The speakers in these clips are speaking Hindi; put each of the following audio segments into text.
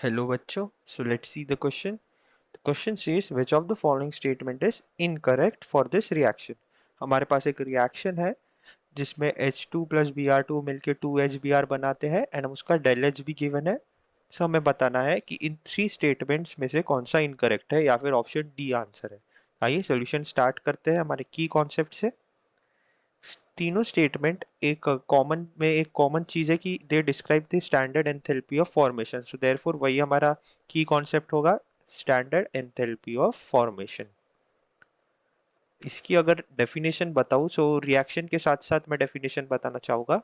Hello बच्चों, so let's see the question. The question says which of the following statement is incorrect for this reaction. हमारे पास एक रिएक्शन है जिसमें H2 प्लस Br2 मिलके 2HBr बनाते हैं एंड उसका डेल H भी गिवन है. सो हमें बताना है कि इन थ्री स्टेटमेंट्स में से कौन सा इनकरेक्ट है या फिर ऑप्शन डी आंसर है. आइए सॉल्यूशन स्टार्ट करते हैं हमारे की कॉन्सेप्ट से. तीनों स्टेटमेंट एक कॉमन चीज है कि they describe the standard enthalpy of formation. So therefore वही हमारा की कॉन्सेप्ट होगा, स्टैंडर्ड एंथैल्पी ऑफ फॉर्मेशन. इसकी अगर डेफिनेशन बताऊं सो रिएक्शन के साथ साथ मैं डेफिनेशन बताना चाहूंगा.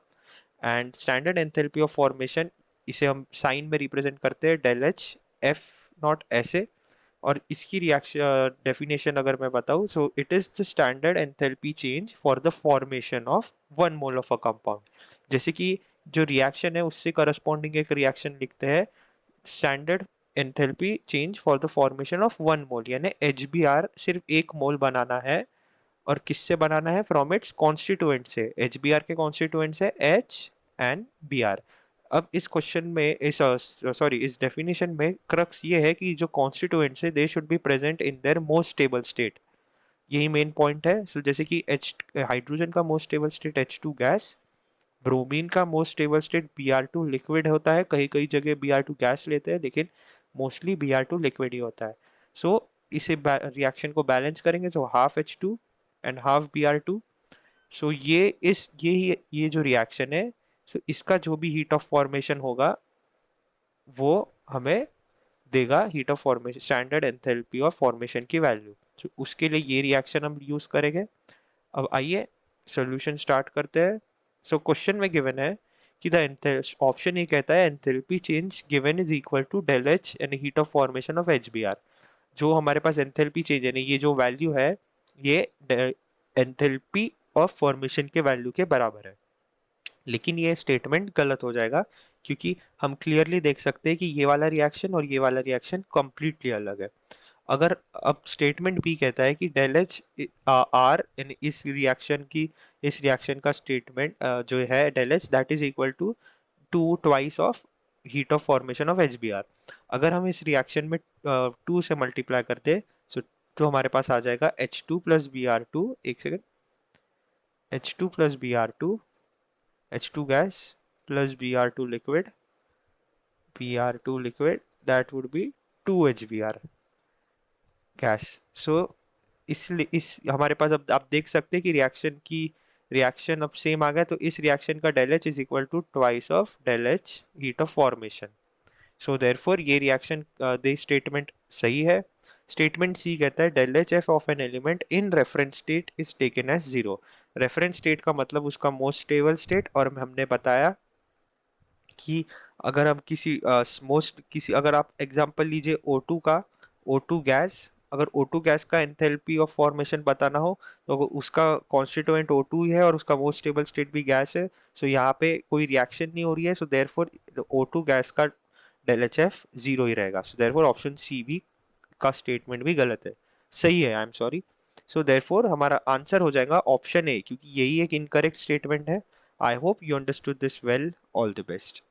And standard enthalpy of formation, इसे हम साइन में रिप्रेजेंट करते हैं डेल एच एफ नॉट ऐसे. और इसकी रिएक्शन डेफिनेशन अगर मैं बताऊं so it is the standard enthalpy change for the formation of 1 mole of a compound. जैसे कि जो रिएक्शन है उससे करस्पॉन्डिंग एक रिएक्शन लिखते हैं standard enthalpy change for the formation of 1 मोल, यानी एच बी आर सिर्फ 1 मोल बनाना है. और किससे बनाना है? फ्रॉम इट्स कॉन्स्टिट्यूएंट से. एच बी आर के कॉन्स्टिट्यूएंट्स है एच एंड बी आर. अब इस क्वेश्चन में इस डेफिनेशन में क्रक्स ये है कि जो कॉन्स्टिट्यूएंट्स है they should be present in their most stable state. यही मेन पॉइंट है. सो जैसे कि एच हाइड्रोजन का most stable state H2 gas, bromine का most stable state Br2 liquid होता है. कई कई जगह Br2 गैस लेते हैं लेकिन मोस्टली Br2 लिक्विड ही होता है. सो इसे रिएक्शन को बैलेंस करेंगे तो half H2 and half Br2. सो ये जो रिएक्शन है, सो इसका जो भी हीट ऑफ फॉर्मेशन होगा वो हमें देगा heat of formation, standard enthalpy of formation की वैल्यू. तो उसके लिए ये रिएक्शन हम यूज करेंगे. अब आइए सॉल्यूशन स्टार्ट करते हैं. सो क्वेश्चन में गिवन है कि द ऑप्शन ये कहता है enthalpy change given is equal to del H and heat of formation of H B R. जो हमारे पास एंथैल्पी चेंज है, ये जो वैल्यू है ये एंथैल्पी ऑफ फॉर्मेशन के वैल्यू के बराबर है. लेकिन ये स्टेटमेंट गलत हो जाएगा क्योंकि हम क्लियरली देख सकते हैं कि ये वाला रिएक्शन और ये वाला रिएक्शन कंप्लीटली अलग है. अगर अब स्टेटमेंट बी कहता है कि डेल एच आर इन इस रिएक्शन का स्टेटमेंट जो है del H that is equal to 2 of heat of formation of H B R. अगर हम इस रिएक्शन में 2 से मल्टीप्लाई करते सो तो हमारे पास आ जाएगा H2 plus B R two. एक second. H2 plus B R two, H2 gas plus Br2 liquid, Br2 liquid that would be 2HBr gas. So इस हमारे पास अब आप देख सकते हैं कि रिएक्शन अब सेम आ गया. तो इस रिएक्शन का del H is equal to twice of del H heat of formation. So therefore ये रिएक्शन दे स्टेटमेंट सही है. स्टेटमेंट सी कहता है del H F of N element in reference state is taken as zero. Reference state का मतलब उसका मोस्ट स्टेबल स्टेट. और हमने बताया कि अगर हम अगर आप एग्जांपल लीजिए O2 का, O2 गैस, अगर O2 गैस का एंथैल्पी ऑफ फॉर्मेशन बताना हो तो उसका कॉन्स्टिट्यूएंट O2 ही है और उसका मोस्ट स्टेबल स्टेट भी गैस है. सो यहाँ पे कोई रिएक्शन नहीं हो रही है. सो देयरफॉर O2 गैस का डेल एच एफ जीरो ही रहेगा. सो देयरफॉर ऑप्शन सी भी का स्टेटमेंट भी गलत है. सही है, I am sorry. So therefore हमारा आंसर हो जाएगा ऑप्शन ए, क्योंकि यही एक इनकरेक्ट स्टेटमेंट है. I hope you understood this well. All the best.